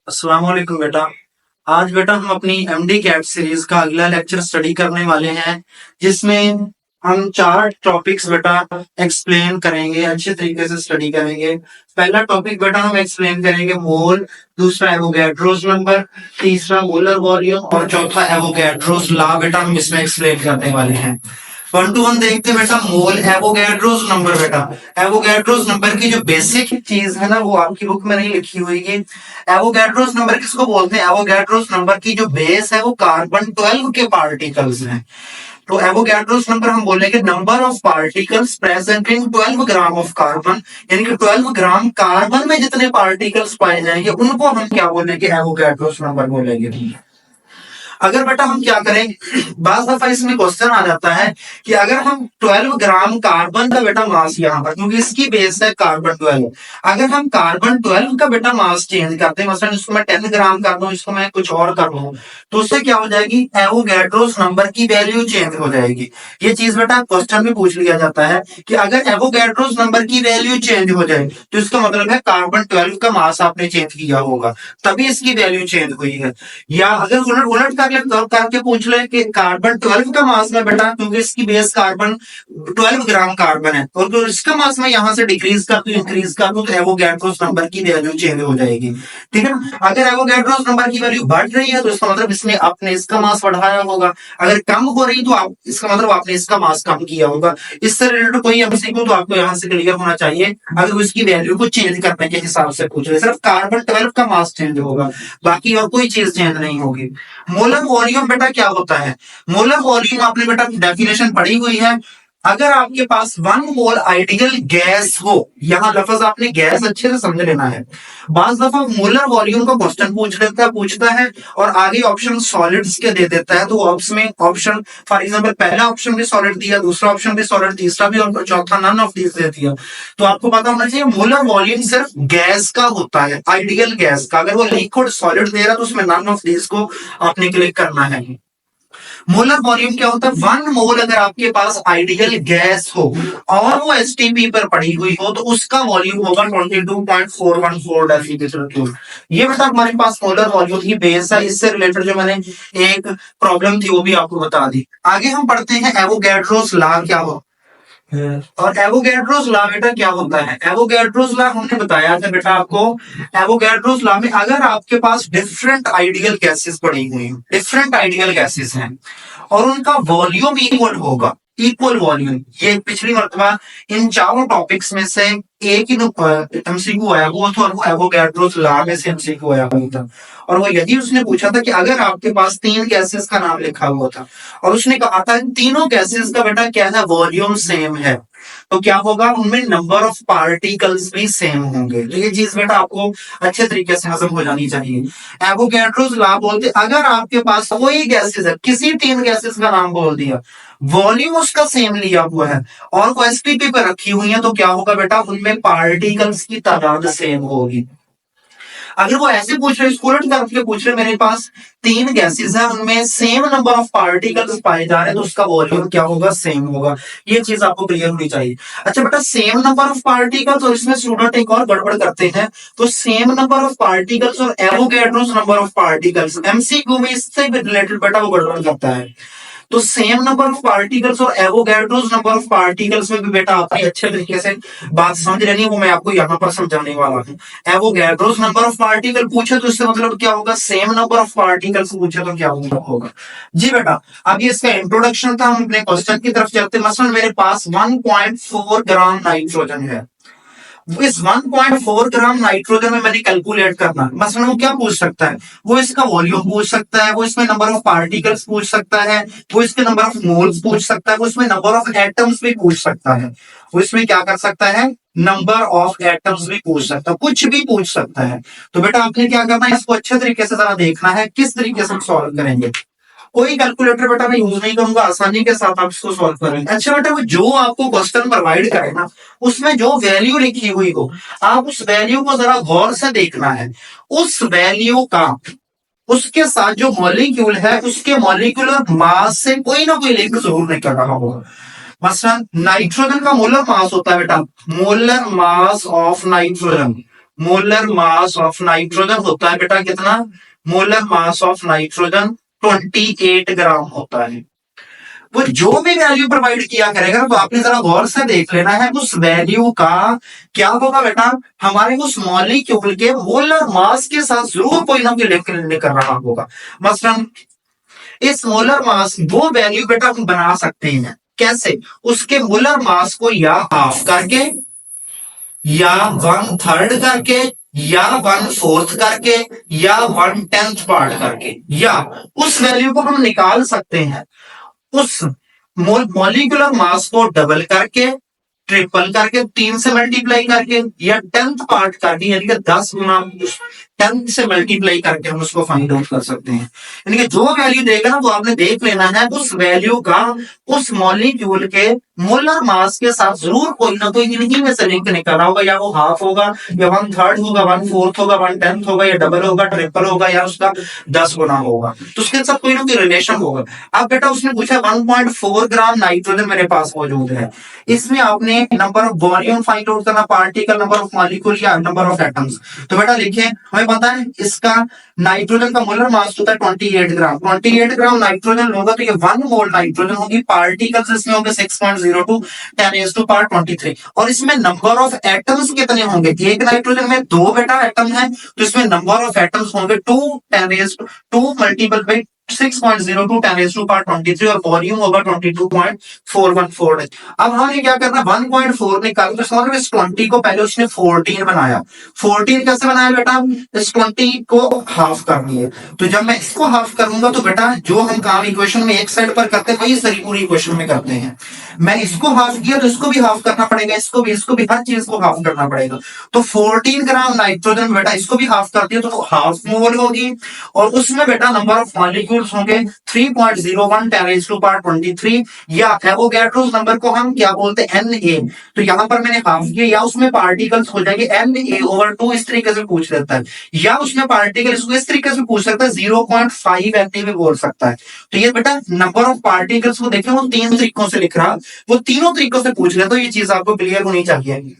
अस्सलाम वालेकुम बेटा। आज बेटा हम अपनी एमडी कैट सीरीज का अगला लेक्चर स्टडी करने वाले हैं, जिसमें हम 4 टॉपिक्स बेटा एक्सप्लेन करेंगे, अच्छे तरीके से स्टडी करेंगे। पहला टॉपिक बेटा हम एक्सप्लेन करेंगे मोल, दूसरा एवोगैड्रोस नंबर, तीसरा मोलर वॉल्यूम और चौथा एवोगैड्रोस लॉ बेटा हम इसमें एक्सप्लेन करने वाले हैं। 1 to 1 देखते हैं बेटा। मोल एवोगैड्रोस नंबर बेटा, एवोगैड्रोस नंबर की जो बेसिक चीज है ना वो आपकी बुक में नहीं लिखी हुई है। एवोगैड्रोस नंबर किसको बोलते हैं? एवोगैड्रोस नंबर की जो बेस है वो कार्बन 12 के पार्टिकल्स हैं। तो एवोगैड्रोस नंबर हम बोलेंगे number of particles present in 12 gram of carbon, यानी कि 12 ग्राम कार्बन में जितने पार्टिकल्स पाए जाएंगे उनको हम क्या बोलेंगे? एवोगैड्रोस नंबर बोलेंगे। अगर बेटा हम क्या करें, बार दफा इसमें क्वेश्चन आ जाता है कि अगर हम 12 ग्राम कार्बन का बेटा मास यहाँ पर, क्योंकि इसकी बेस है कार्बन 12, अगर हम कार्बन 12 का बेटा मास चेंज करते हैं, मतलब इसको मैं 10 ग्राम कर दूं, इसको मैं कुछ और कर दूं, तो उससे क्या हो जाएगी? एवोगैड्रोस नंबर की वैल्यू चेंज हो जाएगी। ये चीज बेटा क्वेश्चन में पूछ लिया जाता है कि अगर एवोगैड्रोस नंबर की वैल्यू चेंज हो जाए तो इसका मतलब है कार्बन 12 का मास आपने चेंज किया होगा, तभी इसकी वैल्यू चेंज हुई है। या अगर उलट उलट करके पूछ ले कि कार्बन 12 का मास में बेटा, क्योंकि इसकी बेस कार्बन 12 ग्राम कार्बन है, और तो इसका मास में यहां से डिक्रीज कर दूं, इंक्रीज कर दूं, तो एवोगैड्रोस नंबर की वैल्यू चेंज हो जाएगी। ठीक है ना? अगर एवोगैड्रोस नंबर की वैल्यू बढ़ रही है तो इसका मतलब इसने आपने इसका मास बढ़ाया होगा, अगर कम हो रही तो आप इसका मतलब आपने इसका मास कम किया होगा। इससे रिलेटेड कोई एमसीक्यू तो आपको यहां से क्लियर होना चाहिए। अगर उसकी वैल्यू को चेंज करने के हिसाब से पूछ रहे, सिर्फ कार्बन 12 का मास चेंज होगा, बाकी और कोई चीज चेंज नहीं होगी। मोलर वॉल्यूम बेटा क्या होता है? मोलर वॉल्यूम आपने बेटा डेफिनेशन पढ़ी हुई है। अगर आपके पास 1 मोल आइडियल गैस हो, यहां लफ्ज आपने गैस अच्छे से समझ लेना है। बाज दफा मोलर वॉल्यूम का क्वेश्चन पूछता है और आगे ऑप्शन सॉलिड्स के दे देता है, तो उसमें ऑप्शन फॉर एग्जांपल पहला ऑप्शन भी सॉलिड दिया, दूसरा ऑप्शन भी सॉलिड, तीसरा भी और चौथा नन ऑफ दीज दे दिया। तो आपको पता होना चाहिए मोलर वॉल्यूम सिर्फ गैस का होता है, आइडियल गैस का। अगर वो लिक्विड सॉलिड दे रहा है तो उसमें नन ऑफ दीज को आपने क्लिक करना है। मोलर वॉल्यूम क्या होता है? 1 मोल अगर आपके पास आइडियल गैस हो और वो एसटीपी पर पड़ी हुई हो तो उसका वॉल्यूम होगा 22.414 डेसीलीटर क्यूब। ये बेटा हमारे पास मोलर वॉल्यूम की बेस है। इससे रिलेटेड जो मैंने एक प्रॉब्लम थी वो भी आपको बता दी। आगे हम पढ़ते हैं एवोगैड्रोस लॉ क्या हो, और एवोगैड्रोस लॉ बेटा क्या होता है? एवोगैड्रोस लॉ हमने बताया था बेटा आपको। एवोगैड्रोस लॉ में अगर आपके पास डिफरेंट आइडियल गैसेस पड़ी हुई हैं, डिफरेंट आइडियल गैसेस हैं और उनका वॉल्यूम इक्वल होगा, इक्वल वॉल्यूम, ये पिछली मर्तबा इन चारों टॉपिक्स में से एक ही एमसीक्यू आया हुआ था, और वो एवोगैड्रोस लॉ में से एमसीक्यू आया हुआ था। और वो यदि उसने पूछा था कि अगर आपके पास 3 गैसेस का नाम लिखा हुआ था और उसने कहा था तीनों गैसेस का बेटा क्या है? वॉल्यूम सेम है, तो क्या होगा? उनमें नंबर ऑफ पार्टिकल्स भी सेम होंगे। तो ये चीज बेटा आपको अच्छे तरीके से हजम हो जानी चाहिए। एवोगैड्रोस लॉ बोलते अगर आपके पास कोई गैसेस है, किसी 3 गैसेस का नाम बोल दिया, वॉल्यूम उसका सेम लिया हुआ है और वो एसटीपी पर रखी हुई है, तो क्या होगा बेटा? उनमें पार्टिकल्स की तादाद सेम होगी। अगर वो ऐसे पूछ रहे, स्टूडेंट करके पूछ रहे मेरे पास 3 गैसेस है, उनमें सेम नंबर ऑफ पार्टिकल्स पाए जा रहे हैं, तो उसका वॉल्यूम क्या होगा? सेम होगा। ये चीज आपको क्लियर होनी चाहिए। अच्छा बेटा, सेम नंबर ऑफ पार्टिकल्स, और इसमें स्टूडेंट एक और गड़बड़ करते हैं, तो सेम नंबर ऑफ पार्टिकल्स और Avogadro's number of particles, MCQ में इससे रिलेटेड बेटा वो गड़बड़ करता है। तो सेम नंबर ऑफ पार्टिकल्स और एवोगैड्रोस नंबर ऑफ पार्टिकल्स में भी बेटा आपने अच्छे तरीके से बात समझ लेनी है, वो मैं आपको यहाँ पर समझाने वाला हूँ। एवोगैड्रोस नंबर ऑफ पार्टिकल पूछे तो इससे मतलब क्या होगा? सेम नंबर ऑफ पार्टिकल्स पूछे तो क्या होगा? जी बेटा, अब ये इसका इंट्रोडक्शन था। हम अपने क्वेश्चन की तरफ चलते। मसलन मेरे पास 1.4 ग्राम नाइट्रोजन है। इस 1.4 ग्राम नाइट्रोजन में मैंने कैलकुलेट करना, मसलन वो क्या पूछ सकता है? वो इसका वॉल्यूम पूछ सकता है, वो इसमें नंबर ऑफ पार्टिकल्स पूछ सकता है, वो इसके नंबर ऑफ मोल्स पूछ सकता है, वो इसमें नंबर ऑफ एटम्स भी पूछ सकता है, वो इसमें क्या कर सकता है? नंबर ऑफ एटम्स भी पूछ सकता है, कुछ भी पूछ सकता है। तो बेटा आपने क्या करना है? इसको अच्छे तरीके से जरा देखना है किस तरीके से हम सॉल्व करेंगे। कोई कैलकुलेटर बेटा मैं यूज नहीं करूंगा, आसानी के साथ आप इसको सॉल्व करेंगे। अच्छा बेटा, वो जो आपको क्वेश्चन प्रोवाइड करे ना, उसमें जो वैल्यू लिखी हुई हो, आप उस वैल्यू को जरा गौर से देखना है। उस वैल्यू का उसके साथ जो मॉलिक्यूल है उसके मॉलिक्यूलर मास से कोई ना कोई लिंक जरूर निकल रहा होगा। मसलन नाइट्रोजन का मोलर मास होता है बेटा, molar mass of nitrogen, molar mass of nitrogen होता है बेटा कितना, मोलर मास ऑफ नाइट्रोजन 28 ग्राम होता है। वो जो भी वैल्यू प्रोवाइड किया करेगा तो आपने जरा गौर से देख लेना है उस वैल्यू का क्या होगा बेटा, हमारे उस मॉलिक्यूल के मोलर मास के साथ जरूर कोई ना कोई लिंक कर रहा होगा। मसलन इस मोलर मास वो वैल्यू बेटा हम बना सकते हैं कैसे, उसके मोलर मास को या हाफ करके या 1/3 करके या 1/4 करके या 1/10 पार्ट करके, या उस वैल्यू को हम निकाल सकते हैं उस मॉलिक्यूलर मास को डबल करके, ट्रिपल करके, 3 से मल्टीप्लाई करके, या 10th पार्ट करके, यानी कि 10 गुना 10 से मल्टीप्लाई करके हम उसको फाइंड आउट कर सकते हैं। यानी कि जो वैल्यू देगा ना वो आपने देख लेना है उस वैल्यू का उस मॉलिक्यूल के मोलर मास के साथ जरूर कोई ना कोई इन्हीं में से लिंक निकल रहा होगा, या वो हाफ होगा या 1/3 होगा, 1/4 होगा, 1/10 होगा, या डबल होगा, ट्रिपल होगा, या उसका 10 गुना होगा, तो उसके साथ कोई ना कोई रिलेशन होगा। अब बेटा उसने पूछा 1.4 ग्राम नाइट्रोजन मेरे पास मौजूद है, इसमें आपने number of volume find out करना, पार्टिकल, नंबर ऑफ मॉलिक्यूल या नंबर ऑफ एटम्स। तो बेटा देखिए हमें पता है इसका नाइट्रोजन का मोलर मास होता है 28 ग्राम, 28 ग्राम नाइट्रोजन होगा तो ये 1 मोल नाइट्रोजन होगी, पार्टिकल्स इसमें होंगे 6.02 10⁻⁻³ और इसमें नंबर ऑफ एटम्स कितने होंगे, एक नाइट्रोजन में 2 बेटा एटम है तो इसमें नंबर ऑफ एटम्स होंगे 2 10⁻² मल्टीपल बाई 6.02 10⁻⁻23 और वॉल्यूम होगा 22.414। अब हमने क्या करना, 1.4 निकाल तो समझ इस 20 को पहले उसने 14 बनाया। 14 कैसे बनाया बेटा, इस 20 को हाफ कर दिए, तो जब मैं इसको हाफ करूंगा तो बेटा जो हम काम इक्वेशन में एक साइड पर करते हैं वही सारी पूरी इक्वेशन में करते हैं। मैं इसको हाफ किया तो इसको भी हाफ करना पड़ेगा, इसको भी हर चीज को हाफ करना पड़ेगा। तो 14 ग्राम नाइट्रोजन बेटा इसको भी हाफ कर दिया तो हाफ मोल होगी, और उसमें बेटा नंबर ऑफ मॉलिक्यूल्स होंगे 3.01 10⁻⁻23, या एवोगैड्रोस नंबर को हम क्या बोलते हैं Na, तो यहां पर मैंने हाफ किया, या उसमें पार्टिकल्स हो जाएंगे Na/2 इस तरीके से पूछ लेता है, या उसमें पार्टिकल इसको इस तरीके से पूछ सकता है 0.5 Na भी बोल सकता है। तो ये बेटा नंबर ऑफ पार्टिकल्स को देखें वो 3 तरीकों से लिख रहा, वो तीनों तरीकों से पूछ ले, तो ये चीज आपको क्लियर होनी चाहिए।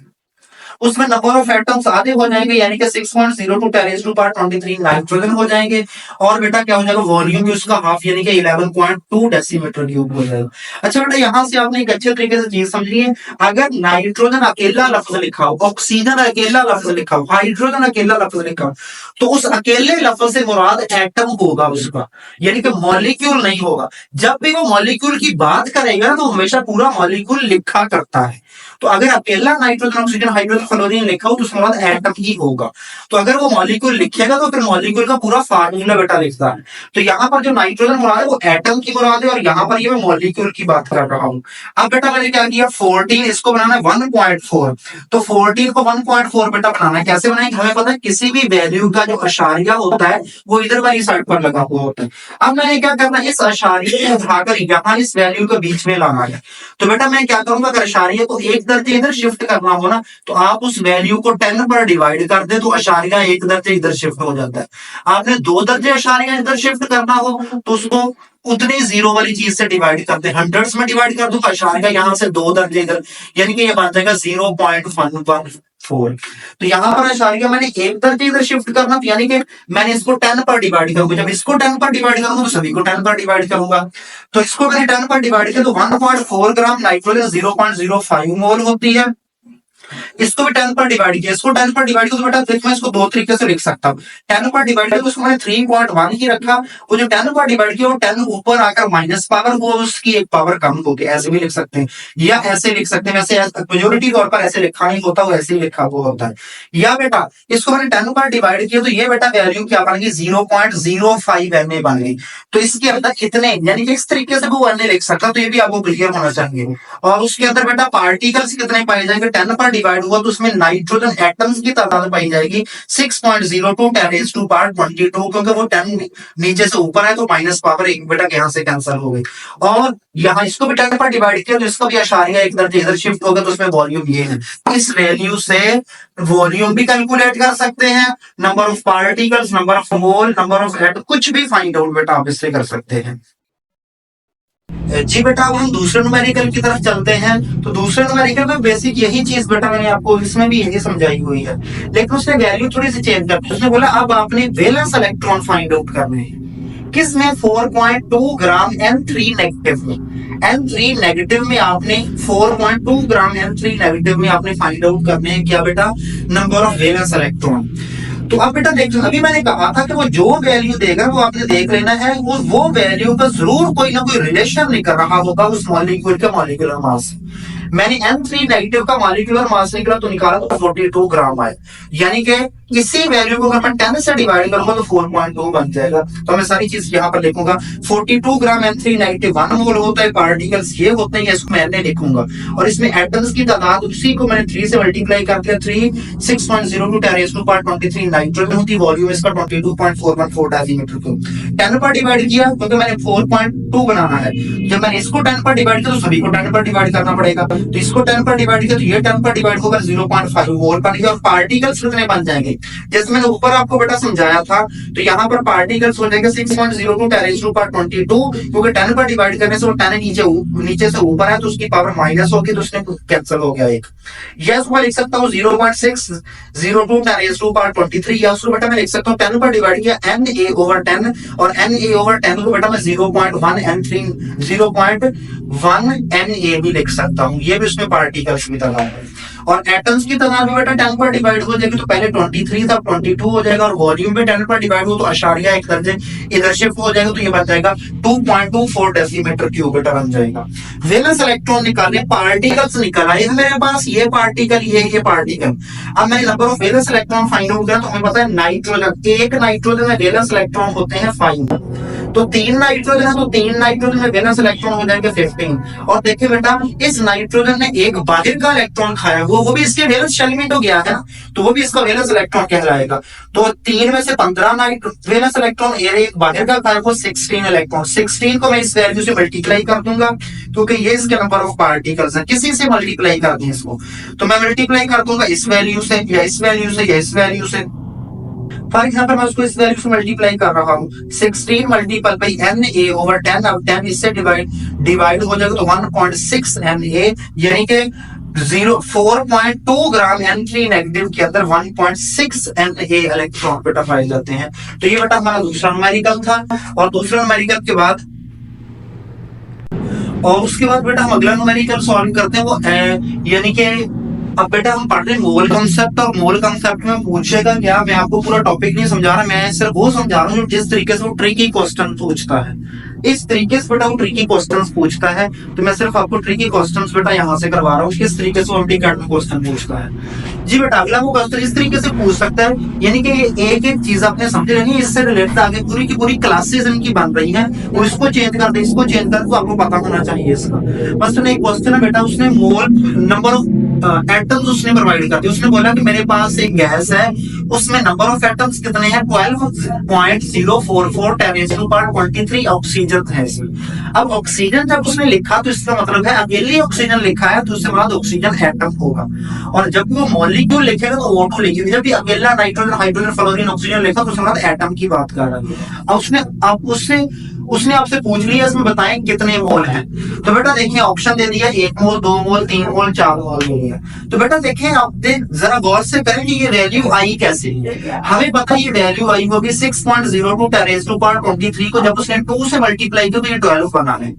उसमें नंबर ऑफ एटम्स आधे हो जाएंगे यानी कि 6.02 10⁻⁻23 नाइट्रोजन हो जाएंगे, और बेटा क्या हो जाएगा वॉल्यूम भी उसका हाफ यानी कि 11.2 डेसीमीटर क्यूब हो जाएगा। अच्छा बेटा यहां से आपने एक अच्छे तरीके से चीज समझ ली है, अगर नाइट्रोजन अकेला लफ्ज लिखा हो, ऑक्सीजन अकेला लफ्ज लिखा हो, हाइड्रोजन अकेला लफ्ज लिखा हो, तो उस अकेले लफ्ज से मुराद एटम होगा उसका, यानी कि मॉलिक्यूल नहीं होगा। जब भी वो मॉलिक्यूल की बात करेगा तो हमेशा पूरा मॉलिक्यूल लिखा करता है, तो अगर अकेला नाइट्रोजन ऑक्सीजन हाइड्रोजन फ्लोरीन लिखा हो तो उसके बाद एटम ही होगा, तो अगर वो मॉलिक्यूल लिखेगा तो फिर मॉलिक्यूल का पूरा फार्मूला बेटा लिखता है। तो यहाँ पर जो नाइट्रोजन मुराद है वो एटम की मुराद है, और यहाँ पर ये मैं मॉलिक्यूल की बात कर रहा हूँ। अब बेटा मैंने क्या किया 14 इसको बनाना है 1.4, तो 14 को 1.4 बेटा बनाना है, कैसे बनाएंगे, हमें पता है किसी भी वैल्यू का जो अशारिया होता है वो इधर वाली साइड पर लगा हुआ होता है। अब मैंने क्या करना है इस अशारिये को उठाकर यहाँ इस वैल्यू के बीच में लाना है, तो बेटा मैं क्या करूंगा अगर अशारिये को एक दर्जे इधर शिफ्ट करना हो ना तो आप उस वैल्यू को 10 पर डिवाइड कर दे तो अशारिया एक दर्जे इधर शिफ्ट हो जाता है। आपने 2 दर्जे अशारिया इधर शिफ्ट करना हो तो उसको उतनी जीरो वाली चीज से डिवाइड कर दे, हंड्रेड्स में डिवाइड कर दो तो अशारिया यहां से 2 दर्जे इधर, यानी कि ये बन जाएगा 0.114। तो यहाँ पर अशारिया मैंने एक दर्जे इधर शिफ्ट करना, तो यानी कि मैंने इसको 10 पर डिवाइड करूंगा, जब इसको 10 पर डिवाइड करूंगा तो सभी को 10 पर डिवाइड करूंगा, तो इसको मैंने 10 पर डिवाइड किया तो 1.4 ग्राम नाइट्रोजन 0.05 मोल होती है। इसको भी 10 पर डिवाइड किया, इसको 10 पर डिवाइड किया तो बेटा देखो मैं इसको दो तरीके से लिख सकता हूँ। 10 पर डिवाइड किया तो उसको मैंने 3.1 ही रखा, वो जो 10 पर डिवाइड किया वो 10 ऊपर आकर माइनस पावर वो उसकी एक पावर कम होगी, ऐसे भी लिख सकते हैं या ऐसे लिख सकते हैं, वैसे मेजोरिटी तौर पर ऐसे लिखा नहीं होता, वो ऐसे ही लिखा हुआ होता है। या बेटा इसको मैंने 10 पर डिवाइड किया तो ये बेटा वैल्यू क्या बन गई 0.05 Na बन गई, तो इसके अंदर कितने यानी कि इस तरीके से वो Na लिख सकता, तो ये भी आपको क्लियर होना चाहिए। और उसके अंदर बेटा पार्टिकल्स कितने पाए जाएंगे 10 पर डिवाइड हुआ तो उसमें नाइट्रोजन एटम्स की तादाद पाई जाएगी 6.02 10⁻⁻22, क्योंकि वो 10 नीचे से ऊपर है तो माइनस पावर एक बेटा यहां से कैंसिल हो गई। और यहाँ इसको भी 10 पर डिवाइड किया तो इसका भी अशारिया एक दर्जे इधर शिफ्ट होगा तो उसमें वॉल्यूम ये है। इस वैल्यू से वॉल्यूम भी कैलकुलेट कर सकते हैं, number of particles, number of mole, number of atom, कुछ भी फाइंड आउट बेटा आप इससे कर सकते हैं। जी बेटा, अब हम दूसरे न्यूमेरिकल की तरफ चलते हैं। तो दूसरे न्यूमेरिकल में बेसिक यही चीज बेटा मैंने आपको इसमें भी यही समझाई हुई है, लेकिन उसने वैल्यू थोड़ी सी चेंज कर दी। उसने बोला अब आपने वैलेंस इलेक्ट्रॉन फाइंड आउट करने हैं। किसमें? 4.2 ग्राम N3 नेगेटिव में। N3 नेगेटिव में आपने 4.2 ग्राम N3 नेगेटिव में आपने फाइंड आउट करने हैं क्या बेटा? Number of valence electron. तो अब बेटा देख, अभी मैंने कहा था कि वो जो वैल्यू देगा वो आपने देख लेना है, वो वैल्यू का जरूर कोई ना कोई रिलेशन नहीं कर रहा होगा उस मॉलिक्यूल के मॉलिक्यूलर मास। मैंने N3 नेगेटिव का मॉलिक्यूलर मास निकला तो निकाला तो 42 ग्राम आए, यानी कि इसी वैल्यू को अगर मैं 10 से डिवाइड करूंगा तो 4.2 बन जाएगा। तो मैं सारी चीज यहाँ पर लिखूंगा। 42 ग्राम N3 नेगेटिव 1 मोल होता है, पार्टिकल्स ये होते हैं, इसको मैं लिखूंगा। और इसमें एटम्स की तादाद उसी को मैंने 3 से मल्टीप्लाई कर दिया। 3 6.02 10⁻23 नाइट्रोजन होती, वॉल्यूम इसका 22.414 डेसीमीटर क्यूब। 10 पर डिवाइड किया क्योंकि मैंने 4.2 बनाना है। जब मैंने इसको 10 पर डिवाइड किया तो सभी को 10 पर डिवाइड करना पड़ेगा। तो इसको 10 पर डिवाइड किया तो ये 10 पर डिवाइड होगा 0.5 मोल बन गया। और पार्टिकल्स कितने बन जाएंगे? जैसे मैंने ऊपर आपको बेटा समझाया था, तो यहाँ पर पार्टिकल्स हो जाएंगे 6.02 10⁻22, क्योंकि 10 पर डिवाइड करने से वो 10 नीचे से ऊपर है तो उसकी पावर माइनस होगी, तो उसने कैंसिल हो गया एक। यस मैं लिख सकता हूँ 0.602 10⁻23, या उसको बेटा मैं लिख सकता हूँ 10 पर डिवाइड किया Na/10, और Na/10 को बेटा मैं 0.1 Na भी लिख सकता हूँ। ये भी उसमें पार्टिकल्स की तरह है। और एटम्स की तादाद भी बेटा 10 पर डिवाइड हो जाएगी, तो पहले 23 था 22 हो जाएगा। और वॉल्यूम भी 10 पर डिवाइड हो तो अशारिया एक दर्जे इधर शिफ्ट हो जाएगा, तो ये बन जाएगा 2.24 डेसीमीटर क्यूब बेटा बन जाएगा। वैलेंस इलेक्ट्रॉन निकालने, पार्टिकल्स निकल आए मेरे पास, ये पार्टिकल ये पार्टिकल। अब मैंने number of valence electron find out किया, तो हमें पता है नाइट्रोजन, एक नाइट्रोजन में वैलेंस इलेक्ट्रॉन होते हैं 5, तो 3 नाइट्रोजन है तो 3 नाइट्रोजन में वैलेंस इलेक्ट्रॉन हो जाएंगे 15। और देखिए बेटा इस नाइट्रोजन ने एक बाहर का इलेक्ट्रॉन खाया, वो भी इसके वैलेंस शेल में तो गया है ना, तो वो भी इसका वैलेंस इलेक्ट्रॉन कहलाएगा। तो 3 में से 15 वैलेंस इलेक्ट्रॉन एक बाहर का खाया, वो 16 इलेक्ट्रॉन। 16 को मैं इस वैल्यू से मल्टीप्लाई कर दूंगा, क्योंकि ये इसके नंबर ऑफ पार्टिकल्स है। किसी से मल्टीप्लाई कर दें इसको, तो मैं मल्टीप्लाई कर दूंगा इस वैल्यू से या इस वैल्यू से या इस वैल्यू से। फॉर एग्जाम्पल मैं उसको इस वैल्यू से मल्टीप्लाई कर रहा हूँ, 16 मल्टीपल बाई Na/10। अब 10 इससे डिवाइड हो जाएगा तो 1.6 Na, यानी कि 4.2 ग्राम N3 नेगेटिव के अंदर 1.6 Na इलेक्ट्रॉन बेटा पाए जाते हैं। तो ये बेटा हमारा दूसरा न्यूमेरिकल था। और दूसरा न्यूमेरिकल के बाद और उसके बाद बेटा हम अगला न्यूमेरिकल सॉल्व करते हैं, वो यानी कि अब बेटा हम पढ़ रहे हैं मोल कॉन्सेप्ट। और मोल कॉन्सेप्ट में पूछेगा क्या, मैं आपको पूरा टॉपिक नहीं समझा रहा, मैं सिर्फ वो समझा रहा हूँ जिस तरीके से वो ट्रिकी क्वेश्चन पूछता है, इस तरीके से बेटा वो ट्रिकी क्वेश्चंस पूछता है। तो मैं सिर्फ आपको ट्रिकी क्वेश्चंस बेटा यहाँ से करवा रहा हूँ, किस तरीके से वो एमटीकैट में क्वेश्चन पूछता है। जी बेटा अगला वो क्वेश्चन इस तरीके से पूछ सकता है, यानी कि एक एक चीज आपने समझ लेनी, इससे रिलेटेड आगे पूरी की पूरी क्लासेस इनकी बन रही है, वो इसको चेंज कर दे, इसको चेंज कर, तो आपको पता होना चाहिए इसका। बस एक क्वेश्चन है बेटा, उसने मोल नंबर ऑफ एटम्स उसने प्रोवाइड कर दिया। उसने बोला कि मेरे पास एक गैस है, उसमें नंबर ऑफ एटम्स कितने हैं? 12.044 10⁻23 ऑक्सीजन है इसमें। अब ऑक्सीजन जब उसने लिखा तो इसका मतलब है अकेले ऑक्सीजन लिखा है, तो उससे मतलब ऑक्सीजन एटम होगा। और जब वो मॉलिक्यूल लिखेगा तो ऑटो लिखेगा। जब भी अकेला नाइट्रोजन हाइड्रोजन फ्लोरीन ऑक्सीजन लिखा तो उससे मतलब एटम की बात कर रहा है। अब उसने आपसे पूछ लिया इसमें बताएं कितने मोल हैं। तो बेटा देखिए ऑप्शन दे दिया 1 मोल 2 मोल 3 मोल 4 मोल दे दिया। तो बेटा देखिए आप जरा गौर से करें कि ये वैल्यू आई कैसे। हमें पता है ये वैल्यू आई होगी 6.02 10⁻23 को जब उसने 2 से मल्टीप्लाई किया तो ये 12 बना है।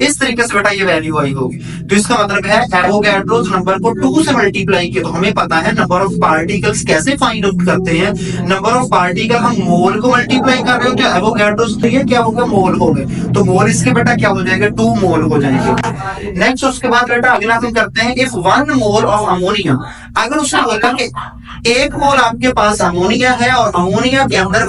इस तरीके से बेटा ये वैल्यू आई होगी। तो इसका मतलब है एवोगैड्रोस नंबर को 2 से मल्टीप्लाई किया। तो हमें पता है नंबर ऑफ पार्टिकल्स कैसे फाइंड आउट करते हैं। नंबर ऑफ पार्टिकल हम मोल को मल्टीप्लाई कर रहे हो, तो एवोगैड्रोस तो ये क्या होगा मोल हो गए, तो मोल इसके बेटा क्या हो जाएगा 2 मोल हो जाएंगे। नेक्स्ट उसके बाद बेटा अगला हम करते हैं इफ 1 मोल ऑफ अमोनिया, अगर उसने बोला कि 1 मोल आपके पास अमोनिया है और अमोनिया के अंदर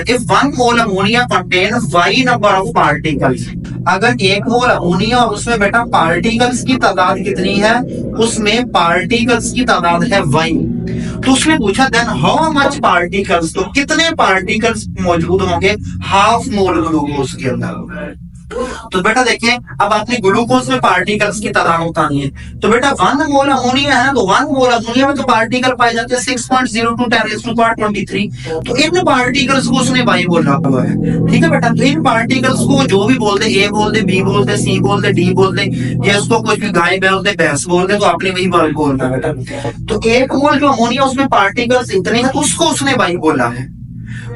if 1 mole ammonia contain y number of particles, अगर 1 मोल अमोनिया और उसमें बेटा पार्टिकल्स की तादाद कितनी है, उसमें पार्टिकल्स की तादाद है y। तो उसने पूछा देन हाउ मच पार्टिकल्स, तो कितने पार्टिकल्स मौजूद होंगे हाफ मोल ग्लूकोज के अंदर। तो बेटा देखिए, अब आपने ग्लूकोज में पार्टिकल्स की तादाद बतानी है। तो बेटा 1 मोल अमोनिया है, तो 1 मोल अमोनिया में तो पार्टिकल पाए जाते हैं 6.02 10⁻23। तो इन पार्टिकल्स को उसने वाई बोला हुआ है। ठीक है बेटा, तो इन पार्टिकल्स को जो भी बोल दे, ए बोल दे, बी बोल दे, सी बोल दे, डी बोल दे, या इसको कुछ भी गाय बोल दे, भैंस बोल दे, तो आपने वही बात बोलना है बेटा। तो 1 मोल जो अमोनिया उसमें पार्टिकल्स इतने हैं, उसको उसने वाई बोला है।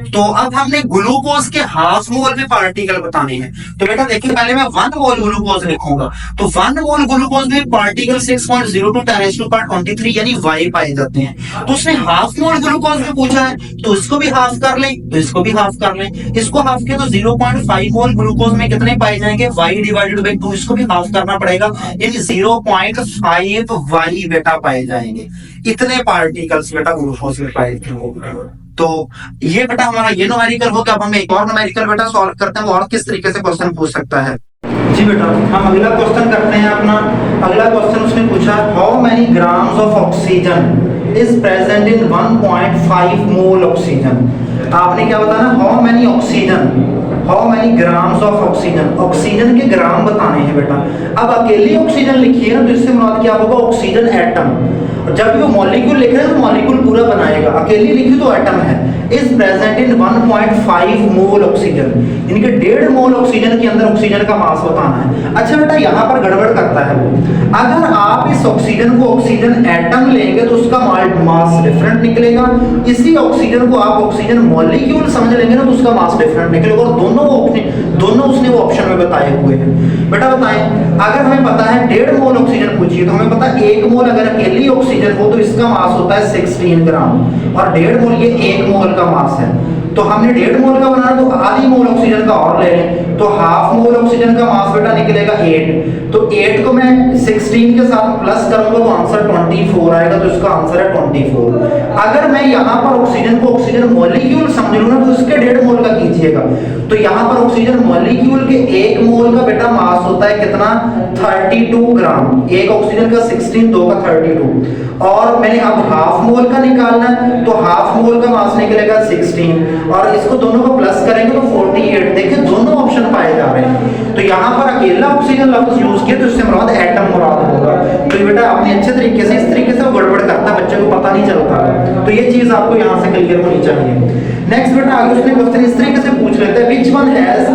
तो अब हमने ग्लूकोज के हाफ मोल में पार्टिकल बताने हैं। तो बेटा देखिए, पहले मैं 1 मोल ग्लूकोज लिखूंगा। तो 1 मोल ग्लूकोज में पार्टिकल 6.02 10⁻23 यानी वाई पाए जाते हैं। तो उसने हाफ मोल ग्लूकोज में पूछा है, तो इसको भी हाफ कर लें, तो इसको भी हाफ कर लें। इसको हाफ किया तो 0.5 मोल ग्लूकोज में कितने पाए जाएंगे, वाई डिवाइडेड बाई 2। इसको भी हाफ करना पड़ेगा, यानी 0.5 वाई बेटा पाए जाएंगे। इतने पार्टिकल्स बेटा ग्लूकोज में पाए जाएंगे। तो ये बेटा हमारा ये न्यूमेरिकल हो गया। अब हम एक और न्यूमेरिकल बेटा सॉल्व करते हैं, और किस तरीके से क्वेश्चन पूछ सकता है। जी बेटा, हम अगला क्वेश्चन करते हैं अपना। अगला क्वेश्चन उसने पूछा, how many grams of oxygen is present in 1.5 mole oxygen. आपने क्या बताना, how many oxygen, how many grams of oxygen. Oxygen के ग्राम बताने हैं बेटा। अब अकेली ऑक्सीजन लिखिए ना, तो इससे मुराद क्या होगा, ऑक्सीजन एटम। जब भी वो मॉलिक्यूल लिख रहे हैं तो मॉलिक्यूल पूरा बनाएगा, अकेली लिखी तो एटम है। Is present in 1.5 mole oxygen, इनके 1.5 मोल ऑक्सीजन के अंदर ऑक्सीजन का मास बताना है। अच्छा बेटा, यहाँ पर गड़बड़ करता है वो। अगर आप इस ऑक्सीजन को ऑक्सीजन एटम लेंगे तो उसका मास डिफरेंट निकलेगा। इसी ऑक्सीजन को आप ऑक्सीजन मॉलिक्यूल समझ लेंगे ना, तो उसका मास डिफरेंट निकलेगा। और दोनों उसने वो ऑप्शन में बताए हुए हैं। बेटा बताएं, अगर हमें पता है 1.5 मोल ऑक्सीजन पूछिए, तो हमें पता है 1 मोल अगर अकेली ऑक्सीजन हो तो इसका मास होता है 16 ग्राम, और 1.5 मोल ये 1 मोल का मास है। तो हमने 1.5 मोल का बनाना, तो आधी मोल ऑक्सीजन का और ले लें, तो हाफ मोल ऑक्सीजन का मास बेटा निकलेगा 8। तो 8 को मैं 16 के साथ प्लस करूंगा तो आंसर 24 आएगा। तो इसका आंसर है 24। अगर मैं यहाँ पर ऑक्सीजन को ऑक्सीजन मॉलिक्यूल समझ लूँ ना, तो इसके 1.5 मोल का कीजिएगा। तो यहाँ पर ऑक्सीजन मॉलिक्यूल के 1 मोल का बेटा मास होता है कितना, 32 ग्राम। एक ऑक्सीजन का 16, 2 का 32। और मैंने अब हाफ मोल का निकालना है, तो हाफ मोल का मास निकलेगा 16, और इसको दोनों को प्लस करेंगे तो 48। देखिए दोनों ऑप्शन पाए जा रहे हैं। तो यहाँ पर अकेला ऑक्सीजन लफ्ज यूज किया, तो इससे मुराद एटम मुराद होगा। तो ये बेटा आपने अच्छे तरीके से, इस तरीके से वो गड़बड़ करता, बच्चे को पता नहीं चलता। तो ये चीज आपको यहाँ से क्लियर होनी चाहिए। नेक्स्ट बेटा आगे उसने क्वेश्चन इस तरीके से पूछ लेते हैं, which one has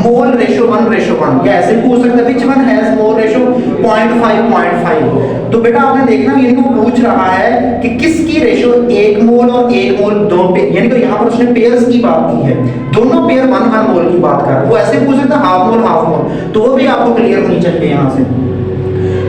mole ratio 1:1। या ऐसे पूछ सकते हैं, which one has mole ratio 0.5. तो बेटा आपने देखना, यानी वो पूछ रहा है कि किसकी रेशियो 1 मोल और 1 मोल दो पेयर, यानी कि यहाँ पर उसने पेयर्स की बात की है, दोनों पेयर 1 मोल की बात कर रहा है। वो ऐसे पूछ सकता है हाफ मोल, तो वो भी आपको क्लियर होनी चाहिए यहाँ से।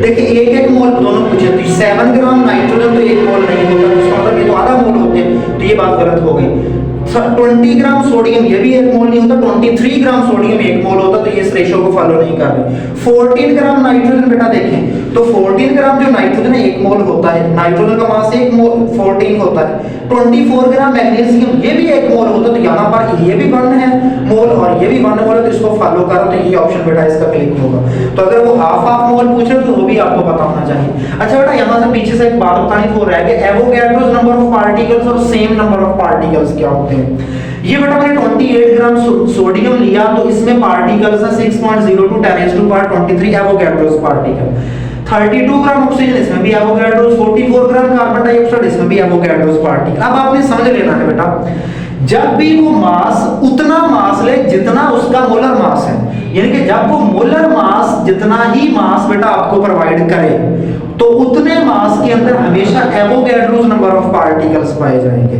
देखिए 1 मोल दोनों पूछे, तो 7 ग्राम नाइट्रोजन तो 1 मोल नहीं होता, उसका मतलब ये तो आधा मोल होते हैं, तो ये बात गलत हो गई। 20 ग्राम सोडियम, ये भी 1 मोल नहीं होता, 23 ग्राम सोडियम 1 मोल होता, तो ये इस रेशियो को फॉलो नहीं कर रहे। 14 ग्राम नाइट्रोजन बेटा देखें, तो 14 ग्राम जो नाइट्रोजन है 1 मोल होता है, नाइट्रोजन का मास 1 मोल 14 होता है। 24 ग्राम मैग्नीशियम, ये भी 1 मोल होता है, तो यहाँ पर ये भी 1 है मोल और ये भी 1 मोल है, तो इसको फॉलो करो, तो ये ऑप्शन बेटा इसका क्लिक होगा। तो अगर वो हाफ मोल पूछ रहे तो वो भी आपको पता होना चाहिए। अच्छा बेटा यहाँ से पीछे से एक बात बतानी हो रहा है कि एवोगैड्रोस नंबर ऑफ पार्टिकल्स और सेम नंबर ऑफ पार्टिकल्स क्या होते हैं। ये बेटा मैंने 28 ग्राम सोडियम लिया, तो इसमें पार्टिकल्स है 6.02 10⁻23 एवोगैड्रोस पार्टिकल। 32 ग्राम ऑक्सीजन, इसमें भी एवोगैड्रोस। 44 ग्राम कार्बन डाइऑक्साइड, इसमें भी एवोगैड्रोस पार्टिकल। अब आपने समझ लेना है बेटा, जब भी वो मास उतना मास ले जितना उसका मोलर मास है, यानी कि जब वो मोलर मास जितना ही मास बेटा आपको प्रोवाइड करे, तो उतने मास के अंदर हमेशा एवोगैड्रोस नंबर ऑफ पार्टिकल्स पाए जाएंगे।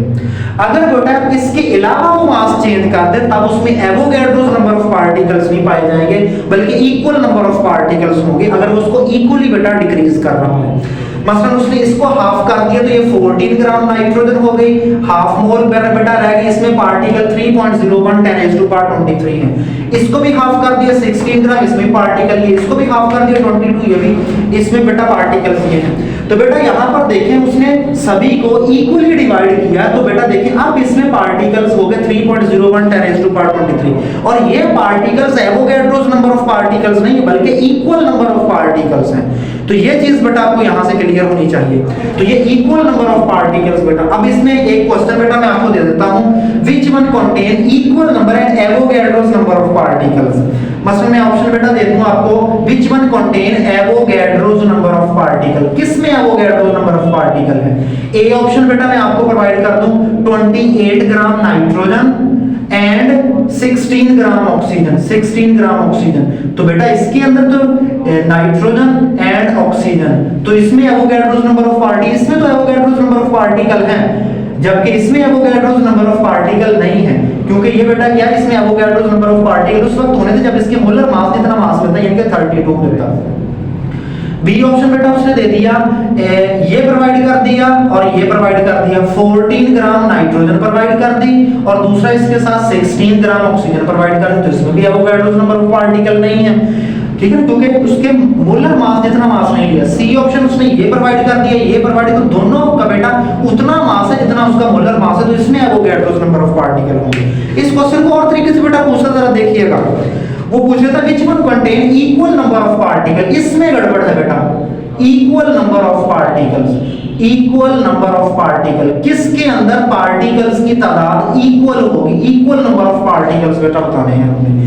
अगर बेटा इसके अलावा वो मास चेंज कर दे, तब उसमें एवोगैड्रोस नंबर ऑफ पार्टिकल्स नहीं पाए जाएंगे, बल्कि इक्वल नंबर ऑफ पार्टिकल्स होंगे, अगर वो उसको इक्वली बेटा डिक्रीज कर रहा है। मसलन उसने इसको हाफ कर दिया, तो ये 14 ग्राम नाइट्रोजन हो गई, हाफ मोल बेटा रह गई, इसमें पार्टिकल 3.01 10⁻23 है। इसको भी हाफ कर दिया 16 ग्राम, इसमें पार्टिकल ये, इसको भी हाफ कर दिया 22, ये भी, इसमें बेटा पार्टिकल्स ये हैं। तो बेटा यहाँ पर देखें उसने सभी को इक्वली डिवाइड किया, तो बेटा देखिए अब इसमें पार्टिकल्स हो गए 3.01 10⁻23, और ये particles Avogadro's number of particles नहीं बल्कि इक्वल नंबर ऑफ पार्टिकल्स हैं। तो ये चीज बेटा आपको यहाँ से क्लियर होनी चाहिए। तो ये इक्वल नंबर ऑफ पार्टिकल्स बेटा। अब इसमें एक क्वेश्चन बेटा मैं आपको दे देता हूँ, which one contain equal number and Avogadro's number of particles. मसलन मैं ऑप्शन बेटा दे दूं आपको, which one contain Avogadro's number of particle, किसमें एवोगैड्रोस नंबर ऑफ पार्टिकल है? ए ऑप्शन बेटा मैं आपको प्रोवाइड कर दूं 28 gram nitrogen and 16 gram oxygen, 16 gram oxygen. तो बेटा इसके अंदर तो नाइट्रोजन एंड ऑक्सीजन, तो इसमें एवोगैड्रोस नंबर ऑफ पार्टिकल, इसमें तो एवोगैड्रोस नंबर ऑफ पार्टिकल है, जबकि इसमें एवोगैड्रोस नंबर ऑफ पार्टिकल नहीं है, क्योंकि ये बेटा क्या है, इसमें एवोगैड्रोस नंबर ऑफ पार्टिकल उस वक्त होने थे जब इसके मोलर मास जितना मास लेता है, यानी कि 32 लेता। बी ऑप्शन बेटा उसने दे दिया, ये प्रोवाइड कर दिया और ये प्रोवाइड कर दिया, 14 ग्राम नाइट्रोजन प्रोवाइड कर दी और दूसरा इसके साथ 16 ग्राम ऑक्सीजन प्रोवाइड कर दी, तो इसमें भी एवोगैड्रोस नंबर ऑफ पार्टिकल नहीं है, ठीक है, क्योंकि उसके मोलर मास जितना मास नहीं लिया। सी ऑप्शन उसने ये प्रोवाइड कर दिया, ये प्रोवाइड, तो दोनों का बेटा उतना मास है जितना उसका मोलर मास है, तो इसमें एवोगैड्रोस नंबर ऑफ पार्टिकल होंगे। इस क्वेश्चन को और तरीके से बेटा पूछा, जरा देखिएगा, वो पूछ रहा था which one contain equal number of particle, इसमें गड़बड़ है बेटा, equal number of particles, equal number of particle, किसके अंदर पार्टिकल्स की तादाद इक्वल होगी, इक्वल नंबर ऑफ पार्टिकल्स बेटा बताने हैं हमें।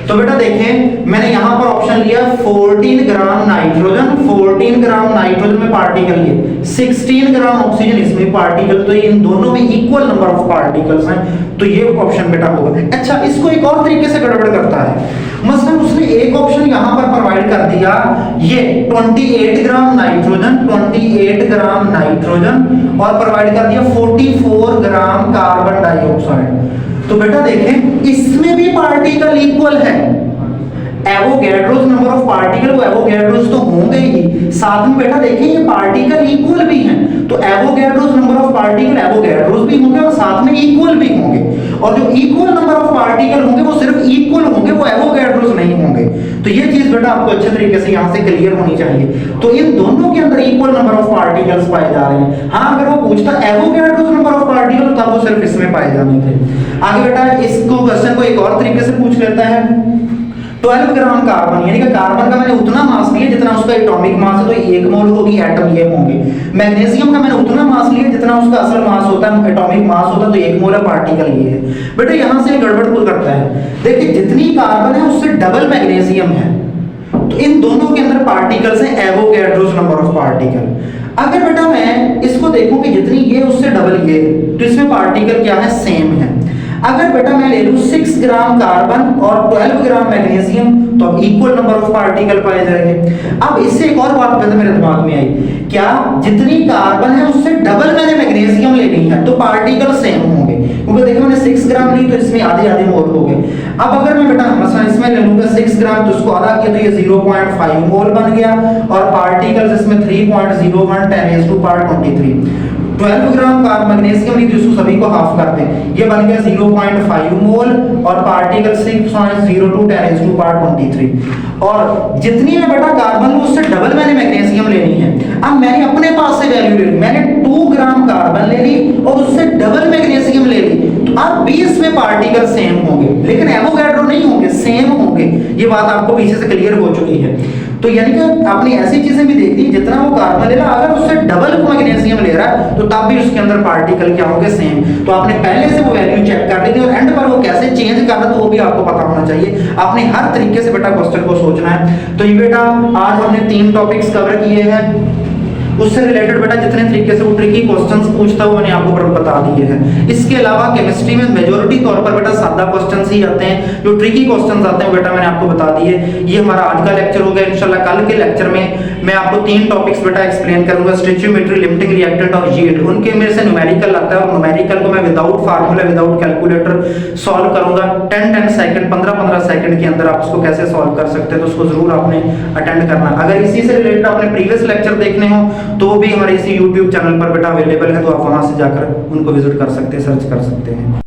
तो बेटा देखें मैंने यहां पर ऑप्शन लिया 14 ग्राम नाइट्रोजन, 14 ग्राम नाइट्रोजन में पार्टिकल लिए, 16 ग्राम ऑक्सीजन इसमें पार्टिकल, तो इन दोनों में इक्वल नंबर ऑफ पार्टिकल्स हैं, तो ये ऑप्शन बेटा होगा। अच्छा, इसको एक और तरीके से गड़बड़ करता है, मसलन उसने एक ऑप्शन यहां पर प्रोवाइड कर दिया, ये 28 ग्राम नाइट्रोजन, 28 ग्राम नाइट्रोजन और प्रोवाइड कर दिया 44 ग्राम कार्बन डाइऑक्साइड। तो बेटा देखें इसमें भी पार्टिकल इक्वल है, एवोगैड्रोस नंबर ऑफ पार्टिकल, वो एवोगैड्रोस तो होंगे ही, साथ में बेटा देखिए ये पार्टिकल इक्वल भी हैं, तो Avogadro's number of particle Avogadro's भी होंगे और साथ में इक्वल भी होंगे, और जो इक्वल नंबर ऑफ पार्टिकल होंगे वो सिर्फ इक्वल होंगे, वो एवोगैड्रोस नहीं होंगे। तो ये चीज बेटा आपको अच्छे तरीके से यहाँ से क्लियर होनी चाहिए। तो इन दोनों के अंदर इक्वल नंबर ऑफ पार्टिकल्स पाए जा रहे हैं। हाँ, अगर वो पूछता एवोगैड्रोस नंबर ऑफ पार्टिकल तब वो सिर्फ इसमें पाए जाने थे। आगे बेटा इसको क्वेश्चन को एक और तरीके से पूछ लेता है, 12 ग्राम कार्बन, यानी कि कार्बन का मैंने उतना मास लिया जितना उसका एटॉमिक मास है, तो 1 मोल होगी, एटम ये होंगे। मैग्नीशियम का मैंने उतना मास लिया जितना उसका असल मास होता है, एटॉमिक मास होता है, तो 1 मोल पार्टिकल ये है। बेटा यहां से गड़बड़ को करता है, देखिए जितनी कार्बन है उससे डबल मैग्नीशियम है, तो इन दोनों के अंदर पार्टिकल्स हैं एवोगैड्रोस नंबर ऑफ पार्टिकल। अगर बेटा मैं इसको देखूं कि जितनी ये उससे डबल ये, तो इसमें पार्टिकल क्या है, सेम है। अगर बेटा मैं ले लूं 6 ग्राम कार्बन और 12 ग्राम मैग्नीशियम, तो अब इक्वल नंबर ऑफ पार्टिकल पाए जाएंगे। अब इससे एक और बात बेटा मेरे दिमाग में आई, क्या जितनी कार्बन है उससे डबल मैंने मैग्नीशियम लेनी है, तो पार्टिकल सेम होंगे, क्योंकि देखो मैंने 6 ग्राम ली तो इसमें आधे आधे मोल हो गए। अब अगर मैं बेटा मसलन इसमें ले लूंगा 6 ग्राम, तो उसको आधा किया तो ये 0.5 मोल बन गया, और पार्टिकल्स इसमें 3.01 10⁻23। 12 ग्राम मैग्नीशियम ली तो इसको सभी को हाफ कर दें, ये बन गया 0.5 मोल, और पार्टिकल 6.02 10⁻23। और जितनी में बेटा कार्बन उससे डबल मैंने मैग्नीशियम लेनी है। अब मैंने अपने पास से वैल्यू ले ली, मैंने 2 ग्राम कार्बन ले ली और उससे डबल मैग्नीशियम ले ली, तो अब 20 में पार्टिकल सेम होंगे, लेकिन एवोगैड्रो नहीं होंगे, सेम होंगे। ये बात आपको पीछे से क्लियर हो चुकी है। तो यानी कि आपने ऐसी चीजें भी देखी, जितना वो कार्बन ले रहा है अगर उससे डबल मैग्नीशियम ले रहा है, तो तब भी उसके अंदर पार्टिकल क्या होंगे, सेम। तो आपने पहले से वो वैल्यू चेक कर ली थी, और एंड पर वो कैसे चेंज कर रहा है तो वो भी आपको पता होना चाहिए। आपने हर तरीके से बेटा क्वेश्चन को सोचना है। तो ये बेटा आज हमने 3 टॉपिक्स कवर किए हैं, उससे रिलेटेड बेटा जितने तरीके से वो ट्रिकी क्वेश्चंस पूछता है वो मैंने आपको बता दिए हैं। इसके अलावा केमिस्ट्री में मेजॉरिटी तौर पर बेटा सादा क्वेश्चंस ही आते हैं, जो ट्रिकी क्वेश्चंस आते हैं बेटा मैंने आपको बता दिए। ये हमारा आज का लेक्चर हो गया। इंशाल्लाह कल के लेक्चर में मैं आपको 3 टॉपिक्स बेटा एक्सप्लेन करूंगा, स्टोइचियोमेट्री, लिमिटिंग रिएक्टेंट और यील्ड। उनके मेरे से न्यूमेरिकल आता है, और न्यूमेरिकल को मैं without formula, without calculator solve करूंगा 10-10 सेकंड, 15-15 सेकंड के अंदर आप उसको कैसे सॉल्व कर सकते हैं, तो उसको जरूर आपने अटेंड करना। अगर इसी से रिलेटेड आपने प्रीवियस लेक्चर देखने हो तो वो भी हमारे इसी YouTube चैनल पर बेटा अवेलेबल है, तो आप वहां से जाकर उनको विजिट कर सकते हैं, सर्च कर सकते हैं।